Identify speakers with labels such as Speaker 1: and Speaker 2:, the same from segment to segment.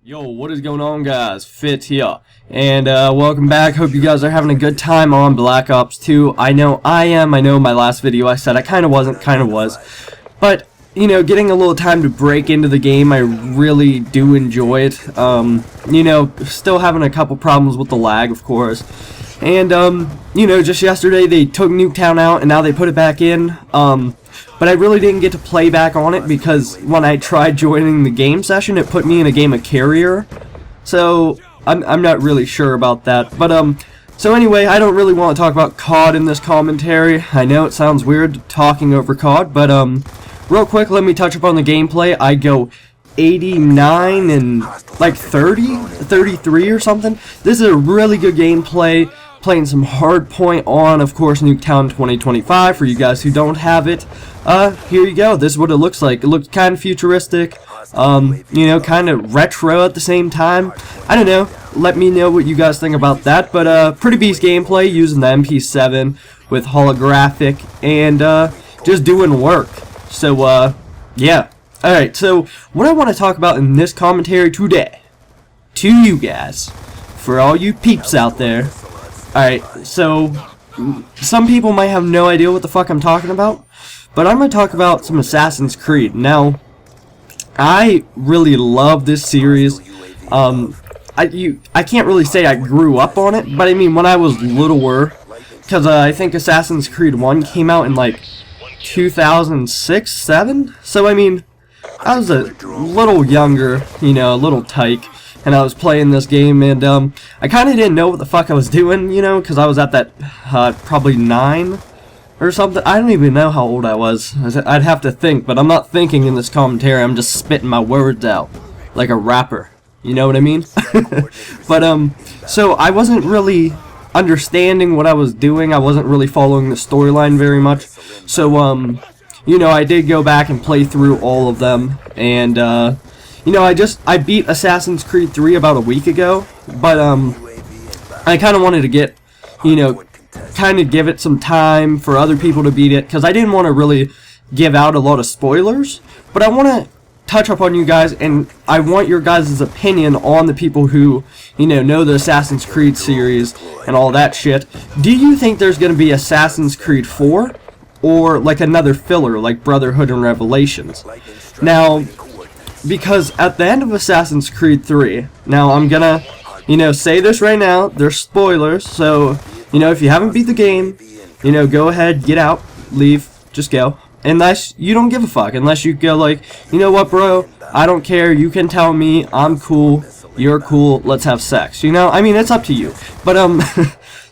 Speaker 1: Yo, what is going on, guys? Fit here, and welcome back. Hope you guys are having a good time on Black Ops 2. I know I am. I know my last video I said I kind of wasn't, kind of was. But, you know, getting a little time to break into the game, I really do enjoy it. You know, still having a couple problems with the lag, of course. And, you know, just yesterday they took Nuketown out, and now they put it back in. But I really didn't get to play back on it because when I tried joining the game session, it put me in a game of Carrier. So I'm not really sure about that. But so anyway, I don't really want to talk about COD in this commentary. I know it sounds weird talking over COD, but real quick, let me touch upon the gameplay. I go 89 and like 33 or something. This is a really good gameplay. Playing some Hardpoint on, of course, Nuketown 2025 for you guys who don't have it. Here you go. This is what it looks like. It looks kind of futuristic, you know, kind of retro at the same time. I don't know. Let me know what you guys think about that. But pretty beast gameplay using the MP7 with holographic and just doing work. So yeah. All right. So what I want to talk about in this commentary today, to you guys, for all you peeps out there. Alright, so some people might have no idea what the fuck I'm talking about, but I'm going to talk about some Assassin's Creed. Now, I really love this series. I can't really say I grew up on it, but I mean when I was littler, because I think Assassin's Creed 1 came out in like 2006, 7? So I mean, I was a little younger, you know, a little tyke. And I was playing this game, and I kind of didn't know what the fuck I was doing, you know, because I was at that probably 9 or something. I don't even know how old I was. I'd have to think, but I'm not thinking in this commentary. I'm just spitting my words out like a rapper. You know what I mean? But so I wasn't really understanding what I was doing. I wasn't really following the storyline very much. So you know, I did go back and play through all of them, and you know, I beat Assassin's Creed 3 about a week ago, but I kind of wanted to get, you know, kind of give it some time for other people to beat it, because I didn't want to really give out a lot of spoilers, but I want to touch up on you guys, and I want your guys' opinion on the people who, you know the Assassin's Creed series and all that shit. Do you think there's going to be Assassin's Creed 4, or like another filler like Brotherhood and Revelations? Now, because at the end of Assassin's Creed 3, now I'm gonna, you know, say this right now, there's spoilers, so, you know, if you haven't beat the game, you know, go ahead, get out, leave, just go. Unless you don't give a fuck, unless you go like, you know what, bro, I don't care, you can tell me, I'm cool, you're cool, let's have sex, you know, I mean, it's up to you. But,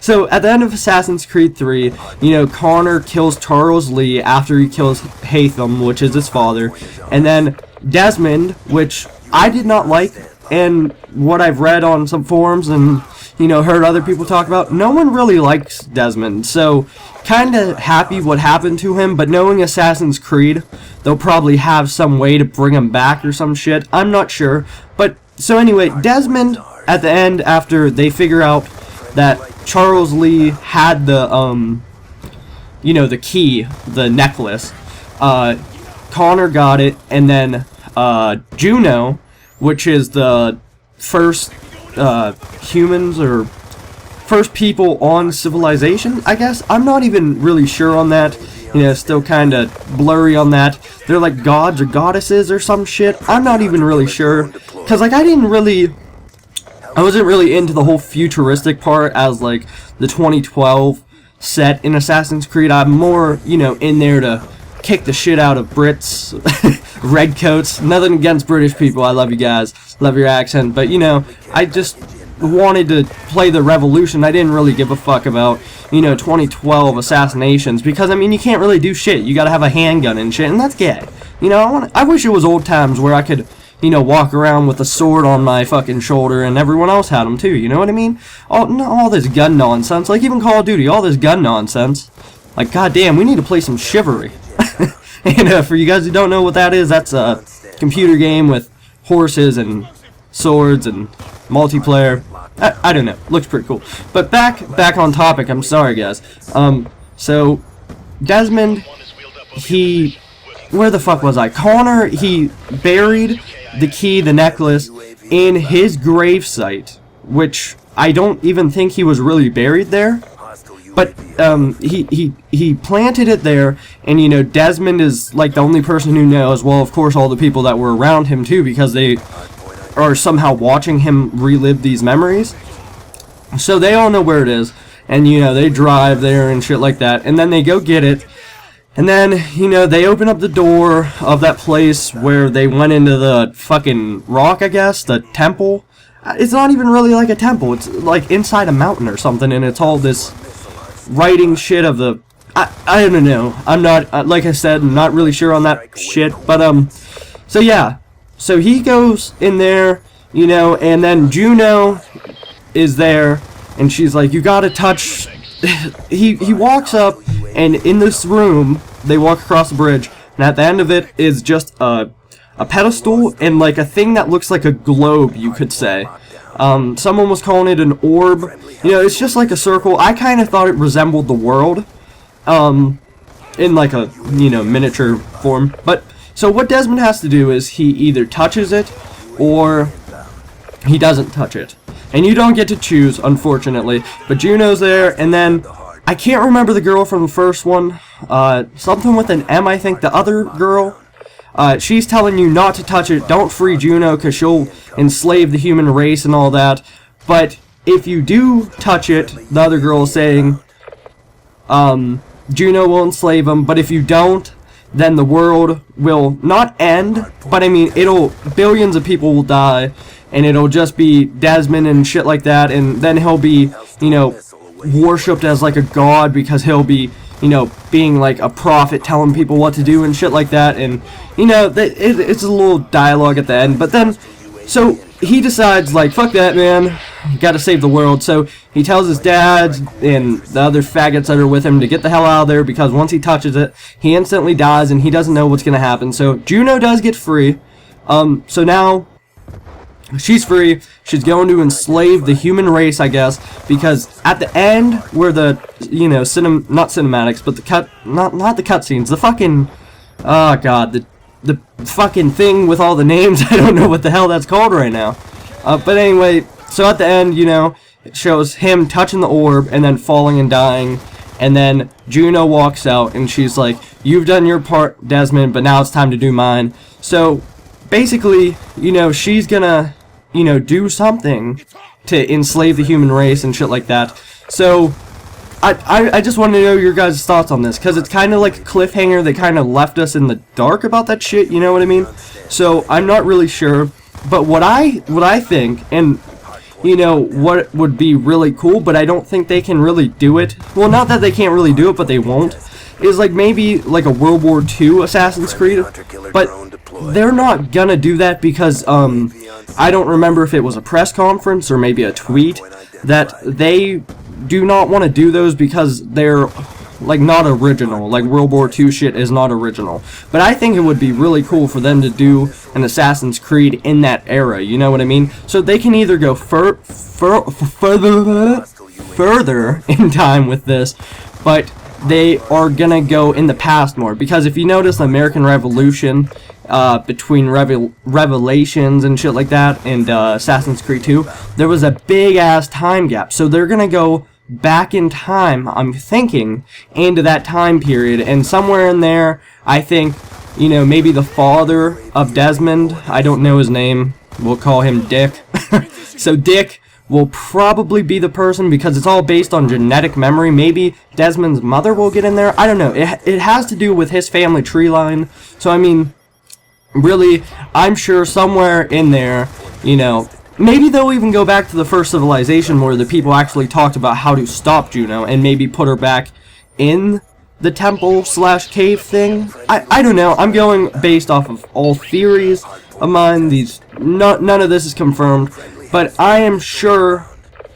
Speaker 1: so at the end of Assassin's Creed 3, you know, Connor kills Charles Lee after he kills Haytham, which is his father, and then Desmond, which I did not like, and what I've read on some forums and, you know, heard other people talk about, no one really likes Desmond, so kinda happy what happened to him, but knowing Assassin's Creed, they'll probably have some way to bring him back or some shit, I'm not sure, but, so anyway, Desmond, at the end, after they figure out that Charles Lee had the, you know, the key, the necklace, Connor got it, and then Juno, which is the first humans or first people on civilization, I guess. I'm not even really sure on that. You know, still kind of blurry on that. They're like gods or goddesses or some shit. I'm not even really sure. Because, like, I wasn't really into the whole futuristic part as, like, the 2012 set in Assassin's Creed. I'm more, you know, in there to kick the shit out of Brits, redcoats. Nothing against British people. I love you guys. Love your accent. But, you know, I just wanted to play the revolution. I didn't really give a fuck about, you know, 2012 assassinations. Because, I mean, you can't really do shit. You gotta have a handgun and shit. And that's gay. You know, I wish it was old times where I could, you know, walk around with a sword on my fucking shoulder and everyone else had them too. You know what I mean? All this gun nonsense. Like, even Call of Duty. All this gun nonsense. Like, goddamn, we need to play some Chivalry. And for you guys who don't know what that is, that's a computer game with horses and swords and multiplayer. I don't know. Looks pretty cool. But back on topic. I'm sorry, guys. So Desmond, where the fuck was I? Connor, he buried the key, the necklace, in his gravesite, which I don't even think he was really buried there. But he planted it there, and you know, Desmond is like the only person who knows. Well, of course, all the people that were around him too, because they are somehow watching him relive these memories. So they all know where it is, and you know, they drive there and shit like that, and then they go get it. And then, you know, they open up the door of that place where they went into the fucking rock, I guess, the temple. It's not even really like a temple, it's like inside a mountain or something, and it's all this writing shit of the... I don't know. I'm not, like I said, not really sure on that shit, but, so yeah. So he goes in there, you know, and then Juno is there, and she's like, you gotta touch... he walks up, and in this room, they walk across the bridge, and at the end of it is just a pedestal and like a thing that looks like a globe, you could say. Someone was calling it an orb. You know, it's just like a circle. I kind of thought it resembled the world, in like a, you know, miniature form. But, so what Desmond has to do is he either touches it, or he doesn't touch it. And you don't get to choose, unfortunately. But Juno's there, and then, I can't remember the girl from the first one. Something with an M, I think. The other girl. She's telling you not to touch it. Don't free Juno, because she'll enslave the human race and all that. But if you do touch it, the other girl is saying, Juno will enslave him. But if you don't, then the world will not end. But I mean, billions of people will die. And it'll just be Desmond and shit like that. And then he'll be, you know, worshipped as like a god, because he'll be, you know, being like a prophet telling people what to do and shit like that. And, you know, it's a little dialogue at the end. But then, so he decides, like, fuck that, man, gotta save the world. So he tells his dad and the other faggots that are with him to get the hell out of there, because once he touches it, he instantly dies and he doesn't know what's gonna happen. So Juno does get free. So now she's free. She's going to enslave the human race, I guess, because at the end, where the, you know, not cinematics, but the not the cutscenes, the fucking, oh god, the fucking thing with all the names, I don't know what the hell that's called right now. But anyway, so at the end, you know, it shows him touching the orb and then falling and dying, and then Juno walks out and she's like, you've done your part, Desmond, but now it's time to do mine. So basically, you know, she's gonna, you know, do something to enslave the human race and shit like that. So I just want to know your guys' thoughts on this, because it's kind of like a cliffhanger. They kind of left us in the dark about that shit, you know what I mean? So I'm not really sure, but what I think, and you know, what would be really cool, but I don't think they can really do it. Well, not that they can't really do it, but they won't. Is like maybe like a World War II Assassin's Creed, but they're not gonna do that because I don't remember if it was a press conference or maybe a tweet that they do not want to do those because they're like not original. Like World War II shit is not original. But I think it would be really cool for them to do an Assassin's Creed in that era, you know what I mean? So they can either go further in time with this, but they are gonna go in the past more, because if you notice the American Revolution, between Revelations and shit like that and Assassin's Creed 2, there was a big ass time gap. So they're gonna go back in time, I'm thinking, into that time period, and somewhere in there, I think, you know, maybe the father of Desmond, I don't know his name, we'll call him Dick. So Dick will probably be the person, because it's all based on genetic memory. Maybe Desmond's mother will get in there. I don't know. It has to do with his family tree line. So, I mean, really, I'm sure somewhere in there, you know, maybe they'll even go back to the first civilization where the people actually talked about how to stop Juno and maybe put her back in the temple/cave thing. I don't know. I'm going based off of all theories of mine. None of this is confirmed. But I am sure,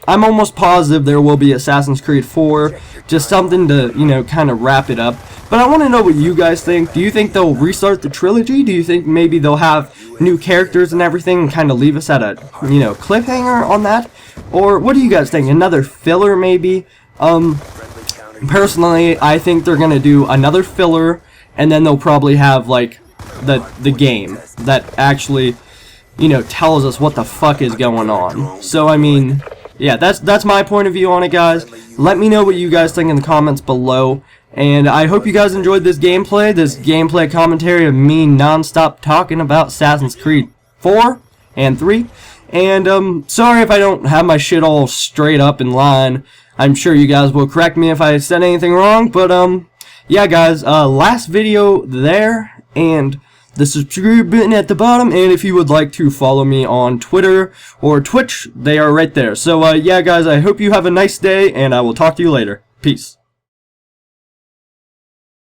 Speaker 1: I'm almost positive there will be Assassin's Creed 4, just something to, you know, kind of wrap it up. But I want to know what you guys think. Do you think they'll restart the trilogy? Do you think maybe they'll have new characters and everything and kind of leave us at a, you know, cliffhanger on that? Or what do you guys think? Another filler maybe? Personally, I think they're going to do another filler, and then they'll probably have, like, the game that actually you know, tells us what the fuck is going on. So, I mean, yeah, that's my point of view on it, guys. Let me know what you guys think in the comments below. And I hope you guys enjoyed this gameplay commentary of me non-stop talking about Assassin's Creed 4 and 3. And, sorry if I don't have my shit all straight up in line. I'm sure you guys will correct me if I said anything wrong, but, yeah, guys, last video there, and the subscribe button at the bottom, and if you would like to follow me on Twitter or Twitch, they are right there. So, yeah, guys, I hope you have a nice day, and I will talk to you later. Peace.